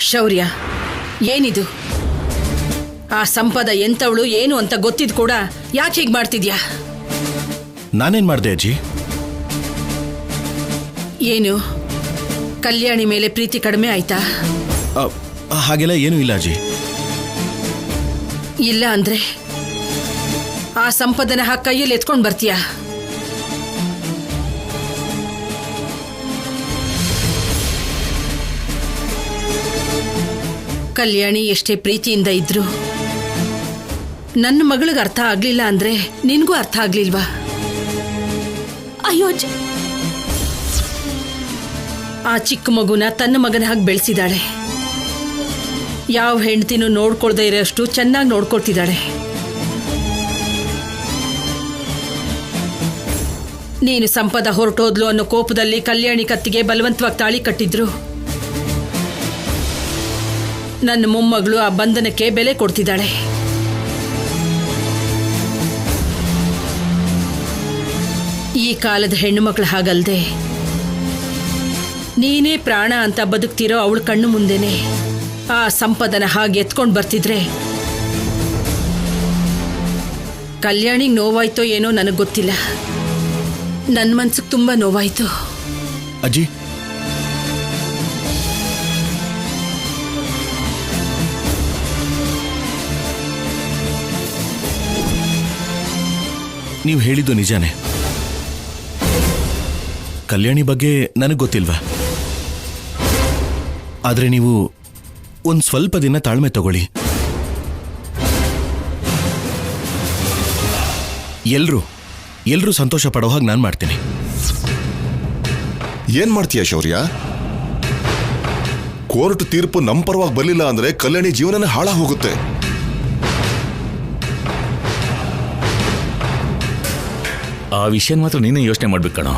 ಶೌರ್ಯ, ಏನಿದು? ಆ ಸಂಪದ ಎಂತವಳು ಏನು ಅಂತ ಗೊತ್ತಿದ್ ಕೂಡ ಯಾಕೆ ಹೀಗೆ ಮಾಡ್ತಿದ್ಯಾ? ನಾನೇನ್ ಮಾಡ್ದೆ ಅಜ್ಜಿ? ಏನು ಕಲ್ಯಾಣಿ ಮೇಲೆ ಪ್ರೀತಿ ಕಡಿಮೆ ಆಯ್ತಾ? ಹಾಗೆಲ್ಲ ಏನೂ ಇಲ್ಲ ಅಜ್ಜಿ. ಇಲ್ಲ ಅಂದ್ರೆ ಆ ಸಂಪದನ ಕೈಯಲ್ಲಿ ಎತ್ಕೊಂಡು ಬರ್ತೀಯಾ? ಕಲ್ಯಾಣಿ ಎಷ್ಟೇ ಪ್ರೀತಿಯಿಂದ ಇದ್ರು ನನ್ನ ಮಗಳಿಗೆ ಅರ್ಥ ಆಗ್ಲಿಲ್ಲ ಅಂದ್ರೆ ನಿನ್ಗೂ ಅರ್ಥ ಆಗ್ಲಿಲ್ವಾ? ಅಯ್ಯೋ, ಆ ಚಿಕ್ಕ ಮಗುನ ತನ್ನ ಮಗನ ಹಾಗೆ ಬೆಳೆಸಿದಾಳೆ. ಯಾವ ಹೆಂಡತಿನೂ ನೋಡ್ಕೊಳ್ದೇ ಇರೋಷ್ಟು ಚೆನ್ನಾಗಿ ನೋಡ್ಕೊಳ್ತಿದ್ದಾಳೆ. ನೀನು ಸಂಪದ ಹೊರಟೋದ್ಲು ಅನ್ನೋ ಕೋಪದಲ್ಲಿ ಕಲ್ಯಾಣಿ ಕತ್ತಿಗೆ ಬಲವಂತವಾಗಿ ತಾಳಿ ಕಟ್ಟಿದ್ರು. ನನ್ನ ಮೊಮ್ಮಗಳು ಆ ಬಂಧನಕ್ಕೆ ಬೆಲೆ ಕೊಡ್ತಿದ್ದಾಳೆ. ಈ ಕಾಲದ ಹೆಣ್ಣುಮಕ್ಳು ಹಾಗಲ್ದೆ ನೀನೇ ಪ್ರಾಣ ಅಂತ ಬದುಕ್ತಿರೋ ಅವಳ ಕಣ್ಣು ಮುಂದೆನೆ ಆ ಸಂಪದನ ಹಾಗೆ ಎತ್ಕೊಂಡು ಬರ್ತಿದ್ರೆ ಕಲ್ಯಾಣಿಗೆ ನೋವಾಯ್ತೋ ಏನೋ ನನಗೆ ಗೊತ್ತಿಲ್ಲ. ನನ್ನ ಮನ್ಸಿಗೆ ತುಂಬಾ ನೋವಾಯ್ತು. ಅಜ್ಜಿ, ನೀವು ಹೇಳಿದ್ದು ನಿಜಾನೇ. ಕಲ್ಯಾಣಿ ಬಗ್ಗೆ ನನಗೆ ಗೊತ್ತಿಲ್ವಾ? ಆದ್ರೆ ನೀವು ಒಂದು ಸ್ವಲ್ಪ ದಿನ ತಾಳ್ಮೆ ತಗೊಳ್ಳಿ. ಎಲ್ರೂ ಸಂತೋಷ ಪಡೋ ಹಾಗೆ ನಾನು ಮಾಡ್ತೀನಿ. ಏನ್ ಮಾಡ್ತೀಯ ಶೌರ್ಯ? ಕೋರ್ಟ್ ತೀರ್ಪು ನಮ್ಮ ಪರವಾಗಿ ಬರಲಿಲ್ಲ ಅಂದ್ರೆ ಕಲ್ಯಾಣಿ ಜೀವನನೇ ಹಾಳಾಗಿ ಹೋಗುತ್ತೆ. ಆ ವಿಷಯ ಮಾತ್ರ ನೀನೇ ಯೋಚನೆ ಮಾಡ್ಬೇಕು ಕಣೋ.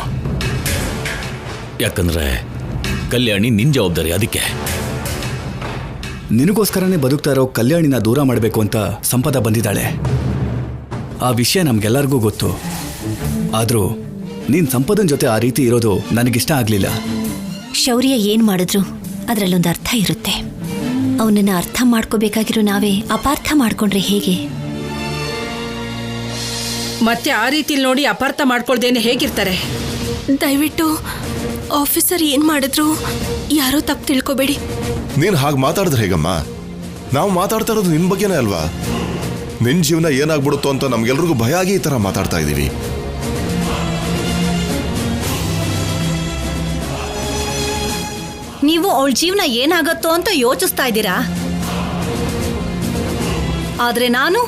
ಯಾಕಂದ್ರೆ ಕಲ್ಯಾಣಿ ನಿನ್ ಜವಾಬ್ದಾರಿ. ಅದಕ್ಕೆ ನಿನಗೋಸ್ಕರನೇ ಬದುಕ್ತಾ ಇರೋ ಕಲ್ಯಾಣಿನ ದೂರ ಮಾಡಬೇಕು ಅಂತ ಸಂಪದ ಬಂದಿದ್ದಾಳೆ. ಆ ವಿಷಯ ನಮ್ಗೆಲ್ಲರಿಗೂ ಗೊತ್ತು. ಆದ್ರೂ ನೀನ್ ಸಂಪದನ್ ಜೊತೆ ಆ ರೀತಿ ಇರೋದು ನನಗಿಷ್ಟ ಆಗ್ಲಿಲ್ಲ. ಶೌರ್ಯ ಏನ್ ಮಾಡಿದ್ರು ಅದ್ರಲ್ಲೊಂದು ಅರ್ಥ ಇರುತ್ತೆ. ಅವನನ್ನ ಅರ್ಥ ಮಾಡ್ಕೋಬೇಕಾಗಿರೋ ನಾವೇ ಅಪಾರ್ಥ ಮಾಡ್ಕೊಂಡ್ರೆ ಹೇಗೆ? ಮತ್ತೆ ಆ ರೀತಿಲಿ ನೋಡಿ ಅಪಾರ್ಥ ಮಾಡ್ಕೊಳ್ದೇನೆ ಹೇಗಿರ್ತಾರೆ? ದಯವಿಟ್ಟು ಆಫೀಸರ್ ಏನ್ ಮಾಡಿದ್ರು ಯಾರೋ ತಪ್ಪು ತಿಳ್ಕೊಬೇಡಿ. ನೀನ್ ಹಾಗೆ ಮಾತಾಡಿದ್ರೆ ಹೇಗಮ್ಮ? ನಾವು ಮಾತಾಡ್ತಾ ಇರೋದು ನಿನ್ ಬಗ್ಗೆನೇ ಅಲ್ವಾ? ನಿನ್ ಜೀವನ ಏನಾಗ್ಬಿಡುತ್ತೋ ಅಂತ ನಮ್ಗೆಲ್ರಿಗೂ ಭಯ ಆಗಿ ಈ ತರ ಮಾತಾಡ್ತಾ ಇದೀವಿ. ನೀವು ಅವಳ ಜೀವನ ಏನಾಗತ್ತೋ ಅಂತ ಯೋಚಿಸ್ತಾ ಇದ್ದೀರಾ. ಆದ್ರೆ ನಾನು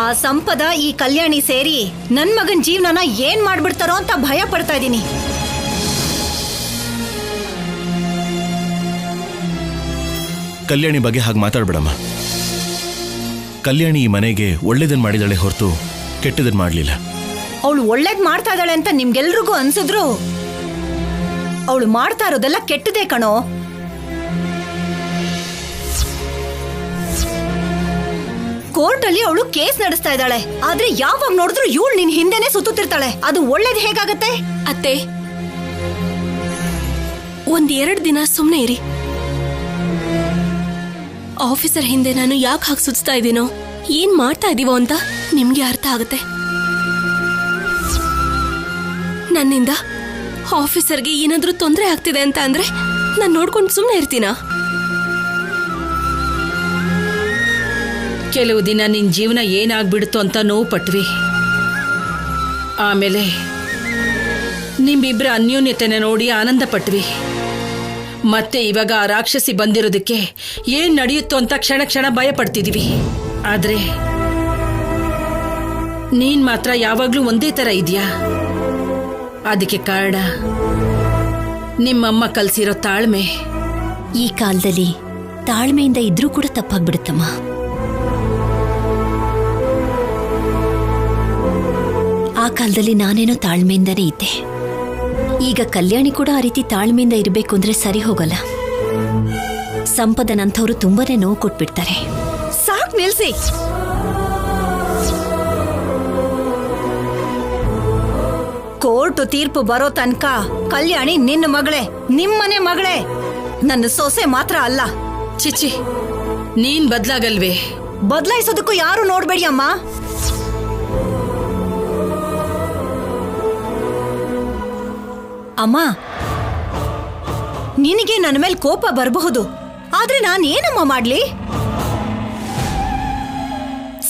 ಆ ಸಂಪದ ಈ ಕಲ್ಯಾಣಿ ಸೇರಿ ನನ್ ಮಗನ್ ಜೀವನನ ಏನ್ ಮಾಡ್ಬಿಡ್ತಾರೋ ಅಂತ ಭಯ ಪಡ್ತಾ ಇದ್ದೀನಿ. ಕಲ್ಯಾಣಿ ಬಗ್ಗೆ ಹಾಗೆ ಮಾತಾಡ್ಬೇಡಮ್ಮ. ಕಲ್ಯಾಣಿ ಈ ಮನೆಗೆ ಒಳ್ಳೇದನ್ ಮಾಡಿದಾಳೆ ಹೊರತು ಕೆಟ್ಟದನ್ ಮಾಡ್ಲಿಲ್ಲ. ಅವಳು ಒಳ್ಳೇದ್ ಮಾಡ್ತಾ ಇದ್ದಾಳೆ ಅಂತ ನಿಮ್ಗೆಲ್ರಿಗೂ ಅನ್ಸಿದ್ರು ಅವಳು ಮಾಡ್ತಾ ಇರೋದೆಲ್ಲ ಕೆಟ್ಟದೇ ಕಣೋ. ಕೋರ್ಟ್ ಅಲ್ಲಿ ಅವಳು ಕೇಸ್ ನಡೆಸ್ತಾ ಇದ್ದಾಳೆ. ಆದ್ರೆ ಯಾವಾಗ ನೋಡಿದ್ರು ಇವಳು ನಿನ್ ಹಿಂದೆನೆ ಸುತ್ತುತ್ತಿರ್ತಾಳೆ. ಅದು ಒಳ್ಳೇದ್ ಹೇಗಾಗತ್ತೆ? ಅತ್ತೆ, 1-2 ದಿನ ಸುಮ್ನೆ ಇರಿ. ಆಫೀಸರ್ ಹಿಂದೆ ನಾನು ಯಾಕೆ ಹಾಗೆ ಸುತ್ತಾ ಇದ್ದೀನೋ, ಏನ್ ಮಾಡ್ತಾ ಇದೀವೋ ಅಂತ ನಿಮ್ಗೆ ಅರ್ಥ ಆಗುತ್ತೆ. ನನ್ನಿಂದ ಆಫೀಸರ್ಗೆ ಏನಾದ್ರೂ ತೊಂದರೆ ಆಗ್ತಿದೆ ಅಂತ ಅಂದ್ರೆ ನಾನು ನೋಡ್ಕೊಂಡು ಸುಮ್ಮನೆ ಇರ್ತೀನಾ? ಕೆಲವು ದಿನ ನಿನ್ ಜೀವನ ಏನಾಗ್ಬಿಡುತ್ತೋ ಅಂತ ನೋವು ಪಟ್ವಿ. ಆಮೇಲೆ ನಿಮ್ಮಿಬ್ಬರ ಅನ್ಯೋನ್ಯತೆನ ನೋಡಿ ಆನಂದ ಪಟ್ವಿ. ಮತ್ತೆ ಇವಾಗ ಆ ರಾಕ್ಷಸಿ ಬಂದಿರೋದಕ್ಕೆ ಏನ್ ನಡೆಯುತ್ತೋ ಅಂತ ಕ್ಷಣ ಕ್ಷಣ ಭಯ ಪಡ್ತಿದೀವಿ. ಆದ್ರೆ ನೀನ್ ಮಾತ್ರ ಯಾವಾಗ್ಲೂ ಒಂದೇ ತರ ಇದೆಯಾ? ಅದಕ್ಕೆ ಕಾರಣ ನಿಮ್ಮಮ್ಮ ಕಲ್ಸಿರೋ ತಾಳ್ಮೆ. ಈ ಕಾಲದಲ್ಲಿ ತಾಳ್ಮೆಯಿಂದ ಇದ್ರೂ ಕೂಡ ತಪ್ಪಾಗ್ಬಿಡುತ್ತಮ್ಮ. ಆ ಕಾಲದಲ್ಲಿ ನಾನೇನೋ ತಾಳ್ಮೆಯಿಂದನೇ ಇದ್ದೆ. ಈಗ ಕಲ್ಯಾಣಿ ಕೂಡ ಆ ರೀತಿ ತಾಳ್ಮೆಯಿಂದ ಇರಬೇಕು ಅಂದ್ರೆ ಸರಿ ಹೋಗಲ್ಲ. ಸಂಪದನಂಥವ್ರು ತುಂಬಾನೇ ನೋವು ಕೊಟ್ಬಿಡ್ತಾರೆ. ಸಾಕ್ ನಿಲ್ಸಿ. ಕೋರ್ಟ್ ತೀರ್ಪು ಬರೋ ತನಕ ಕಲ್ಯಾಣಿ ನಿನ್ನ ಮಗಳೇ, ನಿಮ್ಮನೆ ಮಗಳೇ. ನನ್ನ ಸೊಸೆ ಮಾತ್ರ ಅಲ್ಲ. ಚಿಚಿ, ನೀನ್ ಬದ್ಲಾಗಲ್ವೇ? ಬದಲಾಯಿಸೋದಕ್ಕೂ ಯಾರು ನೋಡ್ಬೇಡಿ ಅಮ್ಮ. ಅಮ್ಮ, ನಿನಗೆ ನನ್ನ ಮೇಲೆ ಕೋಪ ಬರಬಹುದು, ಆದ್ರೆ ನಾನು ಏನಮ್ಮ ಮಾಡ್ಲಿ?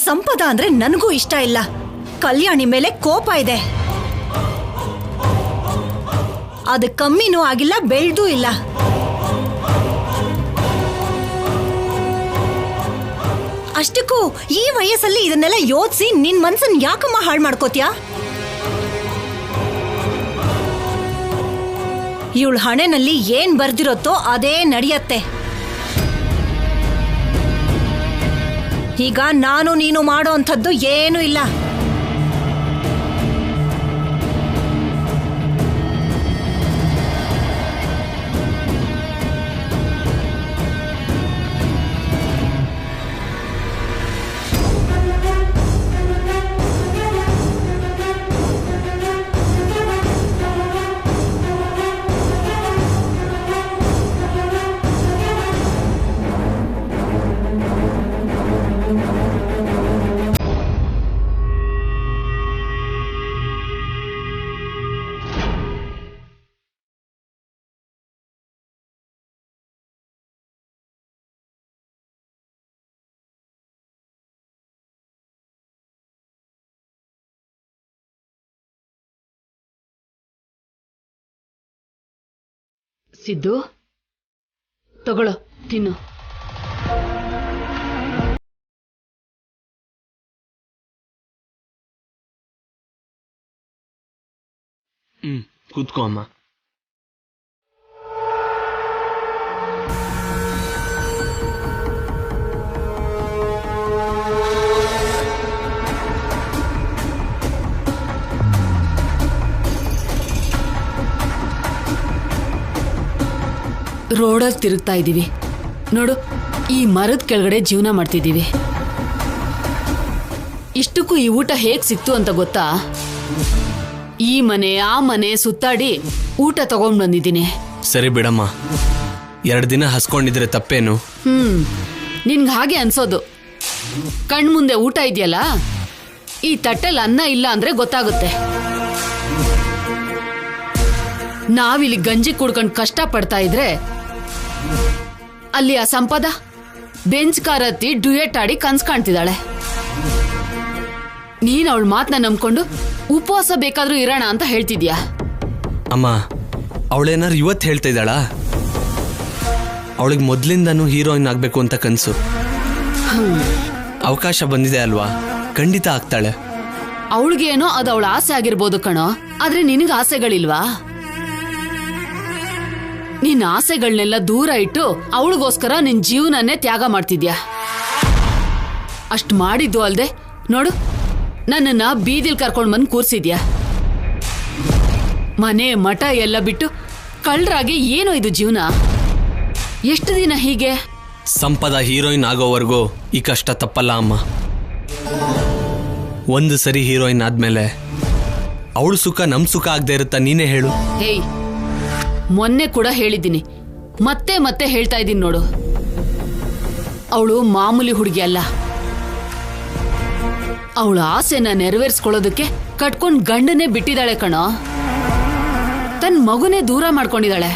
ಸಂಪದ ಅಂದ್ರೆ ನನಗೂ ಇಷ್ಟ ಇಲ್ಲ. ಕಲ್ಯಾಣಿ ಮೇಲೆ ಕೋಪ ಇದೆ. ಅದು ಕಮ್ಮಿನೂ ಆಗಿಲ್ಲ, ಬೆಳ್ದೂ ಇಲ್ಲ. ಅಷ್ಟಕ್ಕೂ ಈ ವಯಸ್ಸಲ್ಲಿ ಇದನ್ನೆಲ್ಲ ಯೋಚಿಸಿ ನಿನ್ ಮನ್ಸನ್ ಯಾಕಮ್ಮ ಹಾಳು ಮಾಡ್ಕೋತ್ಯಾ? ಇವಳ ಹಣೆನಲ್ಲಿ ಏನ್ ಬರ್ದಿರತ್ತೋ ಅದೇ ನಡೆಯತ್ತೆ. ಈಗ ನಾನು ನೀನು ಮಾಡೋ ಅಂಥದ್ದು ಏನೂ ಇಲ್ಲ. ಸಿದ್ದು, ತಗೊಳ್ಳೋ, ತಿನ್ನು. ಕೂತ್ಕೋ ಅಮ್ಮ. ರೋಡಲ್ಲಿ ತಿರುಗ್ತಾ ಇದ್ದೀವಿ ನೋಡು. ಈ ಮರದ ಕೆಳಗಡೆ ಜೀವನ ಮಾಡ್ತಿದ್ದೀವಿ. ಇಷ್ಟಕ್ಕೂ ಈ ಊಟ ಹೇಗ್ ಸಿಕ್ತು ಅಂತ ಗೊತ್ತಾ? ಈ ಮನೆ ಆ ಮನೆ ಸುತ್ತಾಡಿ ಊಟ ತಗೊಂಡ್ ಬಂದಿದ್ದೀನಿ. ಸರಿ ಬಿಡಮ್ಮ, 2 ದಿನ ಹಸ್ಕೊಂಡಿದ್ರೆ ತಪ್ಪೇನು? ನಿನ್ಗೆ ಹಾಗೆ ಅನ್ಸೋದು. ಕಣ್ಮುಂದೆ ಊಟ ಇದೆಯಲ್ಲ, ಈ ತಟ್ಟೆಲ್ ಅನ್ನ ಇಲ್ಲ ಅಂದ್ರೆ ಗೊತ್ತಾಗುತ್ತೆ. ನಾವಿಲ್ಲಿ ಗಂಜಿ ಕುಡ್ಕೊಂಡು ಕಷ್ಟ ಪಡ್ತಾ ಇದ್ರೆ ಅಲ್ಲಿ ಆ ಸಂಪದ ಬೆಂಚ್ ಕಾರ್ ಹತ್ತಿ ಡ್ಯೂಯೆಟ್ ಆಡಿ ಕನ್ಸ್ ಕಾಣ್ತಿದ್ದಾಳೆ. ನೀನ್ ಅವಳ ಮಾತನ್ನ ನಂಬ್ಕೊಂಡು ಉಪವಾಸ ಬೇಕಾದ್ರೂ ಇರೋಣ ಅಂತ ಹೇಳ್ತಿದ್ಯಾ? ಅಮ್ಮ, ಅವಳೇನಾರು ಇವತ್ತು ಹೇಳ್ತಾ ಇದ್ದಾಳಾ? ಅವಳಿಗೆ ಮೊದ್ಲಿಂದನೂ ಹೀರೋಯಿನ್ ಆಗ್ಬೇಕು ಅಂತ ಕನ್ಸು. ಅವಕಾಶ ಬಂದಿದೆ ಅಲ್ವಾ, ಖಂಡಿತ ಆಗ್ತಾಳೆ. ಅವಳಿಗೇನೋ ಅದು ಅವಳ ಆಸೆ ಆಗಿರ್ಬೋದು ಕಣೋ, ಆದ್ರೆ ನಿನಗೆ ಆಸೆಗಳಿಲ್ವಾ? ನಿನ್ನ ಆಸೆಗಳನ್ನೆಲ್ಲ ದೂರ ಇಟ್ಟು ಅವಳಿಗೋಸ್ಕರ ನಿನ್ ಜೀವನನ್ನೇ ತ್ಯಾಗ ಮಾಡ್ತಿದ್ಯಾ. ಅಷ್ಟ್ ಮಾಡಿದ್ದು ಅಲ್ದೆ ನೋಡು, ನನ್ನನ್ನ ಬೀದಿಲ್ ಕರ್ಕೊಂಡ್ ಬಂದು ಕೂರ್ಸಿದ್ಯಾ. ಮನೆ ಮಠ ಎಲ್ಲ ಬಿಟ್ಟು ಕಳ್ರಾಗಿ ಏನೋ ಇದು ಜೀವನ. ಎಷ್ಟು ದಿನ ಹೀಗೆ? ಸಂಪದ ಹೀರೋಯಿನ್ ಆಗೋವರೆಗೂ ಈ ಕಷ್ಟ ತಪ್ಪಲ್ಲ ಅಮ್ಮ. ಒಂದು ಸರಿ ಹೀರೋಯಿನ್ ಆದ್ಮೇಲೆ ಅವಳು ಸುಖ ನಮ್ ಸುಖ ಆಗದೆ ಇರುತ್ತಾ? ನೀನೇ ಹೇಳು. ಹೇಯ್, ಮೊನ್ನೆ ಕೂಡ ಹೇಳಿದ್ದೀನಿ, ಮತ್ತೆ ಮತ್ತೆ ಹೇಳ್ತಾ ಇದ್ದೀನಿ ನೋಡು. ಅವಳು ಮಾಮೂಲಿ ಹುಡುಗಿ ಅಲ್ಲ. ಅವಳ ಆಸೆನ ನೆರವೇರಿಸ್ಕೊಳ್ಳೋದಕ್ಕೆ ಕಟ್ಕೊಂಡ್ ಗಂಡನೇ ಬಿಟ್ಟಿದ್ದಾಳೆ ಕಣೋ. ತನ್ನ ಮಗುನೇ ದೂರ ಮಾಡ್ಕೊಂಡಿದ್ದಾಳೆ.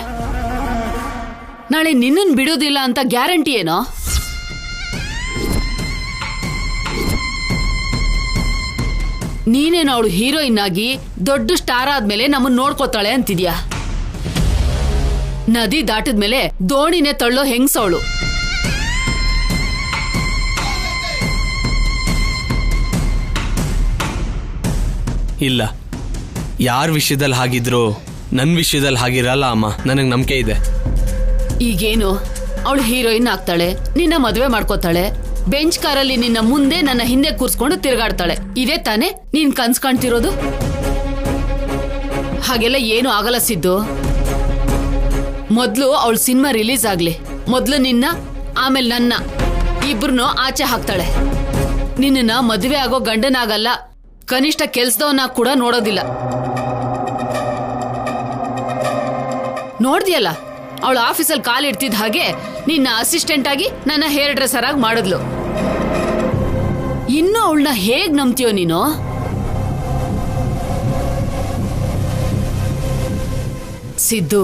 ನಾಳೆ ನಿನ್ನನ್ ಬಿಡೋದಿಲ್ಲ ಅಂತ ಗ್ಯಾರಂಟಿ ಏನೋ? ನೀನೇನು ಅವಳು ಹೀರೋಯಿನ್ ಆಗಿ ದೊಡ್ಡ ಸ್ಟಾರ್ ಆದ್ಮೇಲೆ ನಮ್ಮನ್ನ ನೋಡ್ಕೋತಾಳೆ ಅಂತಿದ್ಯಾ? ನದಿ ದಾಟದ್ಮೇಲೆ ದೋಣಿನೇ ತಳ್ಳೋ ಹೆಂಗ್ಸವಳು. ಇಲ್ಲ, ಯಾರ ವಿಷಯದಲ್ಲಿ ಹಾಗಿದ್ರು ನನ್ನ ವಿಷಯದಲ್ಲಿ ಹಾಗಿರಲ್ಲ ಅಮ್ಮ. ನನಗೆ ನಂಬಿಕೆ ಇದೆ. ಈಗೇನು, ಅವಳು ಹೀರೋಯಿನ್ ಆಗ್ತಾಳೆ, ನಿನ್ನ ಮದುವೆ ಮಾಡ್ಕೋತಾಳೆ, ಬೆಂಚ್ ಕಾರಲ್ಲಿ ನಿನ್ನ ಮುಂದೆ ನನ್ನ ಹಿಂದೆ ಕೂರ್ಸ್ಕೊಂಡು ತಿರುಗಾಡ್ತಾಳೆ. ಇದೇ ತಾನೇ ನೀನ್ ಕನ್ಸ್ ಕಾಣ್ತಿರೋದು? ಹಾಗೆಲ್ಲ ಏನು ಆಗಲ್ಲ ಸಿದ್ದು. ಮೊದ್ಲು ಅವಳು ಸಿನಿಮಾ ರಿಲೀಸ್ ಆಗ್ಲಿ, ಮೊದ್ಲು ನಿನ್ನ ಆಮೇಲೆ ನನ್ನ ಇಬ್ರನ್ನೂ ಆಚೆ ಹಾಕ್ತಾಳೆ. ನಿನ್ನ ಮದುವೆ ಆಗೋ ಗಂಡನಾಗಲ್ಲ, ಕನಿಷ್ಠ ಕೆಲ್ಸದವನ್ನ ಕೂಡ ನೋಡೋದಿಲ್ಲ. ನೋಡ್ದಿಯಲ್ಲ, ಅವಳು ಆಫೀಸಲ್ಲಿ ಕಾಲಿಡ್ತಿದ್ದ ಹಾಗೆ ನಿನ್ನ ಅಸಿಸ್ಟೆಂಟ್ ಆಗಿ ನನ್ನ ಹೇರ್ ಡ್ರೆಸ್ಸರ್ ಆಗಿ ಮಾಡಿದ್ಲು. ಇನ್ನು ಅವಳನ್ನ ಹೇಗ್ ನಂಬ್ತೀಯೋ ನೀನು? ಸಿದ್ದು,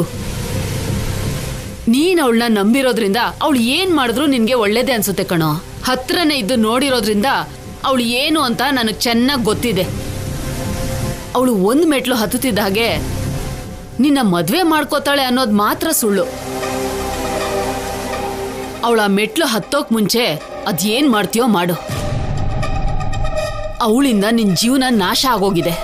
ನೀನ್ ಅವಳನ್ನ ನಂಬಿರೋದ್ರಿಂದ ಅವಳು ಏನ್ ಮಾಡಿದ್ರು ನಿನ್ಗೆ ಒಳ್ಳೇದೇ ಅನ್ಸುತ್ತೆ ಕಣೋ. ಹತ್ರನೇ ಇದ್ದು ನೋಡಿರೋದ್ರಿಂದ ಅವಳು ಏನು ಅಂತ ನನಗೆ ಚೆನ್ನಾಗಿ ಗೊತ್ತಿದೆ. ಅವಳು ಒಂದು ಮೆಟ್ಲು ಹತ್ತುತ್ತಿದ್ದ ಹಾಗೆ ನಿನ್ನ ಮದ್ವೆ ಮಾಡ್ಕೋತಾಳೆ ಅನ್ನೋದು ಮಾತ್ರ ಸುಳ್ಳು. ಅವಳ ಮೆಟ್ಲು ಹತ್ತೋಕ್ ಮುಂಚೆ ಅದೇನ್ ಮಾಡ್ತೀಯೋ ಮಾಡು. ಅವಳಿಂದ ನಿನ್ ಜೀವನ ನಾಶ ಆಗೋಗಿದೆ.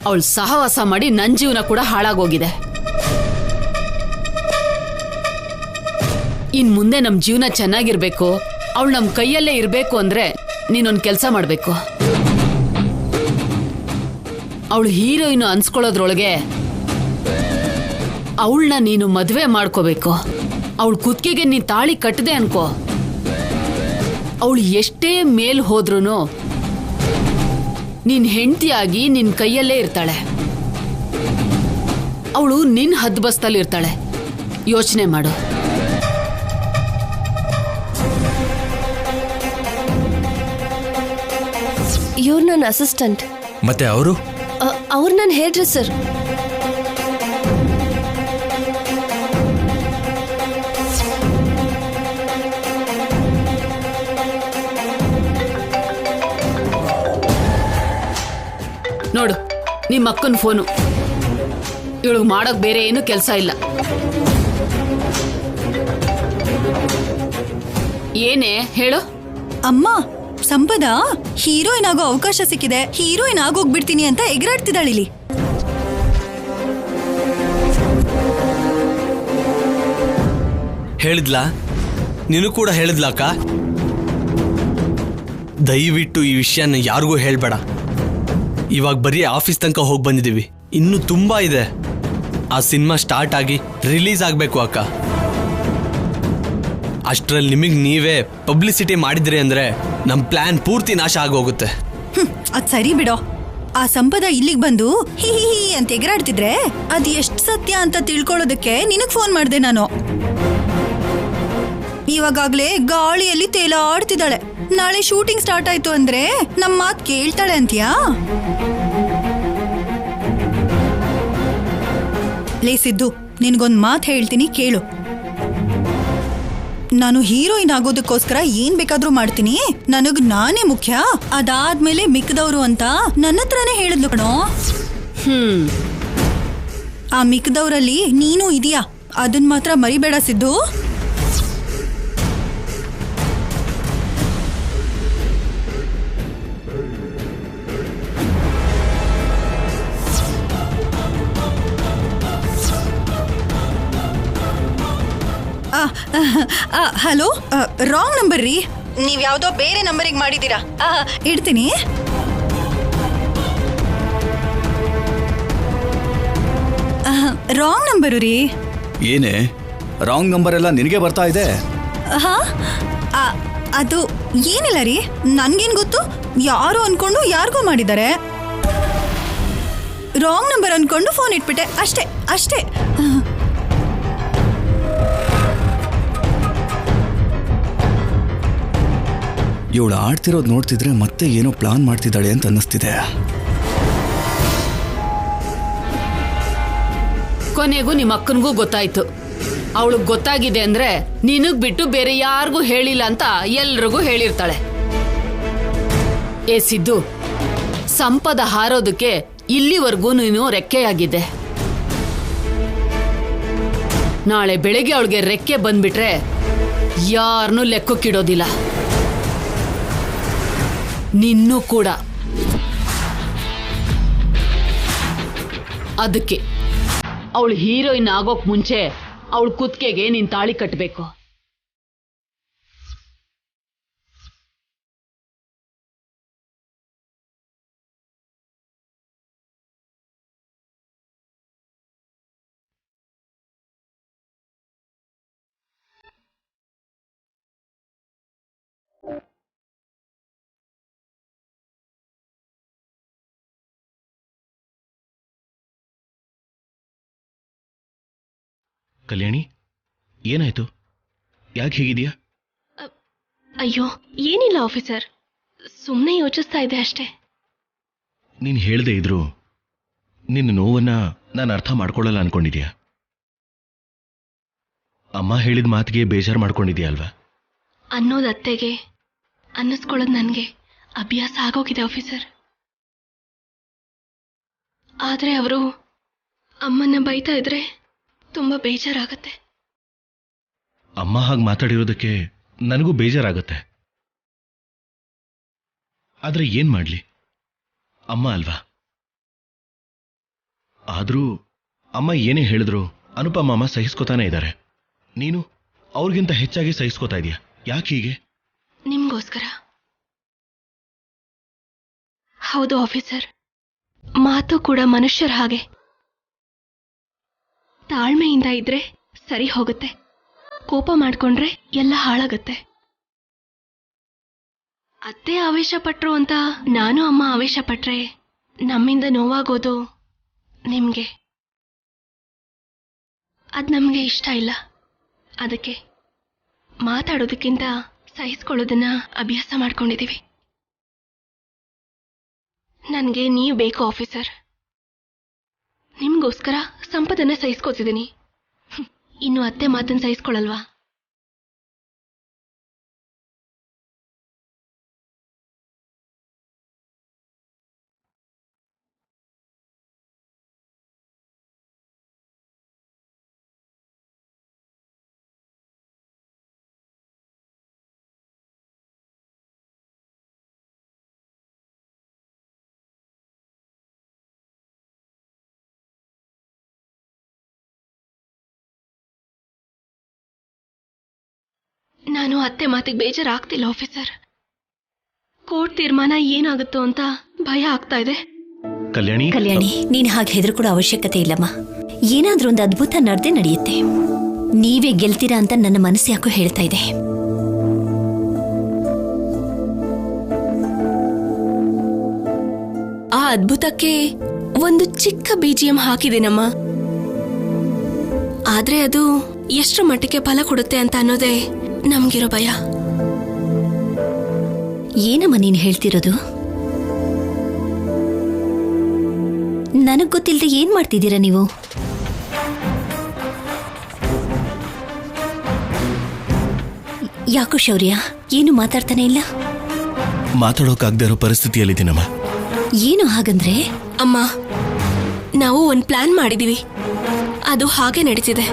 ಅವಳು ಸಹವಾಸ ಮಾಡಿ ನನ್ನ ಜೀವನ ಕೂಡ ಹಾಳಾಗೋಗಿದೆ. ಇನ್ ಮುಂದೆ ನಮ್ ಜೀವನ ಚೆನ್ನಾಗಿರ್ಬೇಕು, ಅವಳು ನಮ್ ಕೈಯಲ್ಲೇ ಇರ್ಬೇಕು ಅಂದ್ರೆ ನೀನೊಂದು ಕೆಲಸ ಮಾಡ್ಬೇಕು. ಅವಳು ಹೀರೋಯಿನ್ ಅನ್ಸ್ಕೊಳ್ಳೋದ್ರೊಳಗೆ ಅವಳನ್ನ ನೀನು ಮದ್ವೆ ಮಾಡ್ಕೋಬೇಕು. ಅವಳ ಕುತ್ತಿಗೆಗೆ ನೀನ್ ತಾಳಿ ಕಟ್ಟದೆ ಅನ್ಕೋ, ಅವಳು ಎಷ್ಟೇ ಮೇಲ್ ಹೋದ್ರೂ ನಿನ್ ಹೆಂಡತಿಯಾಗಿ ನಿನ್ ಕೈಯಲ್ಲೇ ಇರ್ತಾಳೆ. ಅವಳು ನಿನ್ ಹದ್ಬಸ್ತಲ್ಲಿ ಇರ್ತಾಳೆ. ಯೋಚನೆ ಮಾಡು. ಇವ್ರು ನನ್ನ ಅಸಿಸ್ಟೆಂಟ್. ಮತ್ತೆ ಅವರು? ಅವ್ರು ನನ್ನ ಹೇರ್ ಡ್ರೆಸ್ಸರ್. ನೋಡು, ನಿಮ್ಮ ಅಕ್ಕನ ಫೋನು. ಇವಳು ಮಾಡೋಕ್ ಬೇರೆ ಏನು ಕೆಲಸ ಇಲ್ಲ. ಏನೇ ಹೇಳು? ಅಮ್ಮ, ಸಂಪದ ಹೀರೋಯಿನ್ ಆಗೋ ಅವಕಾಶ ಸಿಕ್ಕಿದೆ, ಹೀರೋಯಿನ್ ಆಗೋಗ್ಬಿಡ್ತೀನಿ ಅಂತ ಎಗರಾಡ್ತಿದ್ದಾಳಿಲಿ. ಹೇಳಿದ್ಲಾ? ನೀನು ಕೂಡ ಹೇಳಿದ್ಲಾ ಅಕ್ಕ? ದಯವಿಟ್ಟು ಈ ವಿಷಯನ ಯಾರಿಗೂ ಹೇಳ್ಬೇಡ. ಇವಾಗ ಬರೀ ಆಫೀಸ್ ತನಕ ಹೋಗಿ ಬಂದಿದ್ದೀವಿ, ಇನ್ನೂ ತುಂಬಾ ಇದೆ. ಆ ಸಿನಿಮಾ ಸ್ಟಾರ್ಟ್ ಆಗಿ ರಿಲೀಸ್ ಆಗಬೇಕು ಅಕ್ಕ. ಅಷ್ಟರಲ್ಲಿ ನಿಮಗೆ ನೀವೇ ಪಬ್ಲಿಸಿಟಿ ಮಾಡಿದ್ರಿ ಅಂದ್ರೆ ನಮ್ಮ ಪ್ಲಾನ್ ಪೂರ್ತಿ ನಾಶ ಆಗೋಗುತ್ತೆ. ಅದ್ ಸರಿ ಬಿಡೋ. ಆ ಸಂಪದ ಇಲ್ಲಿಗೆ ಬಂದು ಹಿ ಹಿ ಹಿ ಅಂತ ಎಗರಾಡ್ತಿದ್ರೆ ಅದ್ ಎಷ್ಟು ಸತ್ಯ ಅಂತ ತಿಳ್ಕೊಳ್ಳೋದಕ್ಕೆ ನಿನಗ್ ಫೋನ್ ಮಾಡ್ದೆ ನಾನು. ಇವಾಗಾಗ್ಲೇ ಗಾಳಿಯಲ್ಲಿ ತೇಲಾಡ್ತಿದ್ದಾಳೆ. ನಾಳೆ ಶೂಟಿಂಗ್ ಸ್ಟಾರ್ಟ್ ಆಯ್ತು ಅಂದ್ರೆ ನಮ್ ಮಾತ್ ಕೇಳ್ತಾಳೆ ಅಂತೀಯಾ? ಲೇ ಸಿದ್ದು, ನಿನ್ಗೊಂದ್ ಮಾತ್ ಹೇಳ್ತೀನಿ ಕೇಳು. ನಾನು ಹೀರೋಯಿನ್ ಆಗೋದಕ್ಕೋಸ್ಕರ ಏನ್ ಬೇಕಾದ್ರೂ ಮಾಡ್ತೀನಿ, ನನಗ್ ನಾನೇ ಮುಖ್ಯ, ಅದಾದ್ಮೇಲೆ ಮಿಕ್ಕದವ್ರು ಅಂತ ನನ್ನ ಹತ್ರನೇ ಹೇಳಿದ್ಲು ಕಣೋ. ಆ ಮಿಕ್ಕದವ್ರಲ್ಲಿ ನೀನು ಇದೀಯಾ, ಅದನ್ ಮಾತ್ರ ಮರಿಬೇಡ ಸಿದ್ದು. ಹಲೋ, ರಾಂಗ್ ನಂಬರ್ ರೀ. ನೀವ್ ಯಾವ್ದೋ ಬೇರೆ ನಂಬರಿಗೆ ಮಾಡಿದೀರಾ. ಇಡ್ತೀನಿ. ರಾಂಗ್ ನಂಬರು ರೀ. ಏನೇ ರಾಂಗ್ ನಂಬರ್ ಎಲ್ಲ ನಿನಗೆ ಬರ್ತಾ ಇದೆ? ಅದು ಏನಿಲ್ಲ ರೀ, ನನ್ಗೇನ್ ಗೊತ್ತು, ಯಾರು ಅನ್ಕೊಂಡು ಯಾರಿಗೂ ಮಾಡಿದ್ದಾರೆ. ರಾಂಗ್ ನಂಬರ್ ಅನ್ಕೊಂಡು ಫೋನ್ ಇಟ್ಬಿಟ್ಟೆ, ಅಷ್ಟೇ ಅಷ್ಟೇ. ಇವಳು ಆಡ್ತಿರೋದು ನೋಡ್ತಿದ್ರೆ ಮತ್ತೆ ಏನೋ ಪ್ಲಾನ್ ಮಾಡ್ತಿದ್ದಾಳೆ ಅಂತ ಅನ್ನಿಸ್ತಿದೆ. ಕೊನೆಗೂ ನಿಮ್ಮ ಅಕ್ಕನಿಗೂ ಗೊತ್ತಾಯ್ತು. ಅವಳಿಗೆ ಗೊತ್ತಾಗಿದೆ ಅಂದ್ರೆ ನಿನಗ್ ಬಿಟ್ಟು ಬೇರೆ ಯಾರಿಗೂ ಹೇಳಿಲ್ಲ ಅಂತ ಎಲ್ರಿಗೂ ಹೇಳಿರ್ತಾಳೆ. ಏ ಸಿದ್ದು, ಸಂಪದ ಹಾರೋದಕ್ಕೆ ಇಲ್ಲಿವರೆಗೂ ನೀನು ರೆಕ್ಕೆಯಾಗಿದ್ದೆ. ನಾಳೆ ಬೆಳಿಗ್ಗೆ ಅವಳಿಗೆ ರೆಕ್ಕೆ ಬಂದ್ಬಿಟ್ರೆ ಯಾರನ್ನೂ ಲೆಕ್ಕಕ್ಕಿಡೋದಿಲ್ಲ, ನಿನ್ನೂ ಕೂಡ. ಅದಕ್ಕೆ ಅವಳು ಹೀರೋಯಿನ್ ಆಗೋಕ್ ಮುಂಚೆ ಅವಳ ಕುತ್ತಿಗೆಗೆ ನೀನ್ ತಾಳಿ ಕಟ್ಟಬೇಕು. ಕಲ್ಯಾಣಿ, ಏನಾಯ್ತು? ಯಾಕೆ ಹೀಗಿದೆಯಾ? ಅಯ್ಯೋ ಏನಿಲ್ಲ ಆಫೀಸರ್, ಸುಮ್ಮನೆ ಯೋಚಿಸ್ತಾ ಇದೆ ಅಷ್ಟೇ. ನೀನು ಹೇಳದೇ ಇದ್ರು ನಿನ್ನ ನೋವನ್ನ ನಾನು ಅರ್ಥ ಮಾಡ್ಕೊಳ್ಳಲ್ಲ ಅನ್ಕೊಂಡಿದ್ಯಾ? ಅಮ್ಮ ಹೇಳಿದ ಮಾತಿಗೆ ಬೇಜಾರು ಮಾಡ್ಕೊಂಡಿದ್ಯಾ ಅಲ್ವಾ? ಅನ್ನೋದು ಅತ್ತೆಗೆ, ಅನ್ನಿಸ್ಕೊಳ್ಳೋದು ನನಗೆ ಅಭ್ಯಾಸ ಆಗೋಗಿದೆ ಆಫೀಸರ್. ಆದರೆ ಅವರು ಅಮ್ಮನ್ನ ಬೈತಾ ಇದ್ರೆ ತುಂಬ ಬೇಜಾರಾಗತ್ತೆ. ಅಮ್ಮ ಹಾಗೆ ಮಾತಾಡಿರೋದಕ್ಕೆ ನನಗೂ ಬೇಜಾರಾಗುತ್ತೆ. ಆದ್ರೆ ಏನ್ ಮಾಡ್ಲಿ, ಅಮ್ಮ ಅಲ್ವಾ? ಆದ್ರೂ ಅಮ್ಮ ಏನೇ ಹೇಳಿದ್ರು ಅನುಪಮ ಅಮ್ಮ ಸಹಿಸ್ಕೋತಾನೆ ಇದ್ದಾರೆ. ನೀನು ಅವ್ರಿಗಿಂತ ಹೆಚ್ಚಾಗಿ ಸಹಿಸ್ಕೋತಾ ಇದೀಯ. ಯಾಕೆ ಹೀಗೆ? ನಿಮ್ಗೋಸ್ಕರ. ಹೌದು ಆಫೀಸರ್, ಮಾತು ಕೂಡ ಮನುಷ್ಯರ ಹಾಗೆ. ತಾಳ್ಮೆಯಿಂದ ಇದ್ರೆ ಸರಿ ಹೋಗುತ್ತೆ, ಕೋಪ ಮಾಡ್ಕೊಂಡ್ರೆ ಎಲ್ಲ ಹಾಳಾಗತ್ತೆ. ಅತ್ತೆ ಆವೇಶ ಪಟ್ರು ಅಂತ ನಾನು ಅಮ್ಮ ಆವೇಶ ಪಟ್ರೆ ನಮ್ಮಿಂದ ನೋವಾಗೋದು ನಿಮ್ಗೆ. ಅದ್ ನಮ್ಗೆ ಇಷ್ಟ ಇಲ್ಲ. ಅದಕ್ಕೆ ಮಾತಾಡೋದಕ್ಕಿಂತ ಸಹಿಸ್ಕೊಳ್ಳೋದನ್ನ ಅಭ್ಯಾಸ ಮಾಡ್ಕೊಂಡಿದೀವಿ. ನನಗೆ ನೀವು ಬೇಕು ಆಫೀಸರ್. ನಿಮ್ಗೋಸ್ಕರ ಸಂಪದನ್ನ ಸಹಿಸ್ಕೋತಿದ್ದೀನಿ. ಇನ್ನು ಅತ್ತೆ ಮಾತನ್ನ ಸಹಿಸ್ಕೊಳ್ಳಲ್ವಾ? ನಾನು ಅತ್ತೆ ಮಾತಿಗೆ ಬೇಜಾರಾಗ್ತಿಲ್ಲ ಆಫೀಸರ್. ಕೋರ್ಟ್ ತೀರ್ಮಾನ ಏನಾಗುತ್ತೋ ಅಂತ ಭಯ ಆಗ್ತಾ ಇದೆ. ಕಲ್ಯಾಣಿ, ನೀನ್ ಹಾಗೆ ಹೆದರ್ಕೊಡೋ ಅವಶ್ಯಕತೆ ಇಲ್ಲಮ್ಮ. ಏನಾದ್ರೂ ಒಂದು ಅದ್ಭುತ ನಡೆಯುತ್ತೆ. ನೀವೇ ಗೆಲ್ತೀರಾ ಅಂತ ನನ್ನ ಮನಸ್ಸು ಯಾಕೋ ಹೇಳ್ತಾ ಇದೆ. ಆ ಅದ್ಭುತಕ್ಕೆ ಒಂದು ಚಿಕ್ಕ BGM ಹಾಕಿದೇನಮ್ಮ. ಆದ್ರೆ ಅದು ಎಷ್ಟು ಮಟ್ಟಿಗೆ ಫಲ ಕೊಡುತ್ತೆ ಅಂತ ಅನ್ನೋದೇ ನಮ್ಗಿರೋ ಭಯ. ಏನಮ್ಮ ನೀನ್ ಹೇಳ್ತಿರೋದು? ನನಗ್ ಗೊತ್ತಿಲ್ಲದೆ ಏನ್ ಮಾಡ್ತಿದ್ದೀರಾ ನೀವು? ಯಾಕೋ ಶೌರ್ಯ ಏನು ಮಾತಾಡ್ತಾನೆ ಇಲ್ಲ? ಮಾತಾಡೋಕಾಗದೇ ಇರೋ ಪರಿಸ್ಥಿತಿಯಲ್ಲಿದ್ದೀನಮ್ಮ. ಏನು ಹಾಗಂದ್ರೆ? ಅಮ್ಮ, ನಾವು ಒಂದು ಪ್ಲಾನ್ ಮಾಡಿದೀವಿ, ಅದು ಹಾಗೆ ನಡೀತಿದೆ.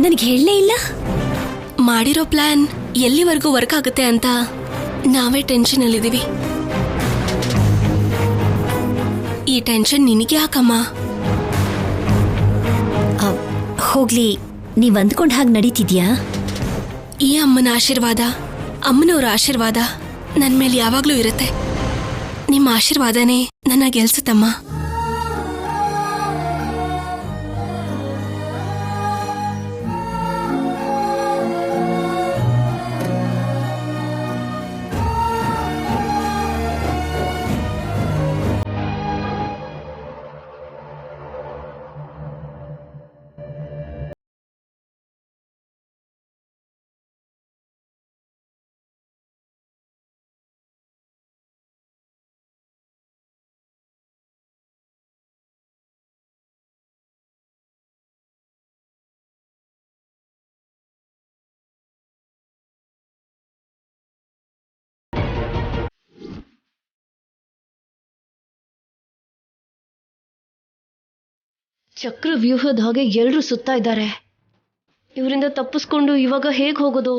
ನನಗೆ ಹೇಳಲೇ ಇಲ್ಲ. ಮಾಡಿರೋ ಪ್ಲಾನ್ ಎಲ್ಲಿವರೆಗೂ ವರ್ಕ್ ಆಗುತ್ತೆ ಅಂತ ನಾವೇ ಟೆನ್ಷನ್ ಅಲ್ಲಿದ್ದೀವಿ. ಈ ಟೆನ್ಷನ್ ನಿನಗೆ ಯಾಕಮ್ಮ? ಹೋಗ್ಲಿ, ನೀವ್ ಅಂದ್ಕೊಂಡ್ ಹಾಗೆ ನಡೀತಿದ್ಯಾ? ಈ ಅಮ್ಮನ ಆಶೀರ್ವಾದ, ಅಮ್ಮನವರ ಆಶೀರ್ವಾದ ನನ್ನ ಮೇಲೆ ಯಾವಾಗ್ಲೂ ಇರುತ್ತೆ. ನಿಮ್ಮ ಆಶೀರ್ವಾದನೇ ನನ್ನ ಗೆಲ್ಸುತ್ತಮ್ಮ. ಚಕ್ರವ್ಯೂಹದ ಹಾಗೆ ಎಲ್ಲರೂ ಸುತ್ತಾ ಇದ್ದಾರೆ. ಇವರಿಂದ ತಪ್ಪಿಸ್ಕೊಂಡು ಇವಾಗ ಹೇಗೆ ಹೋಗೋದು?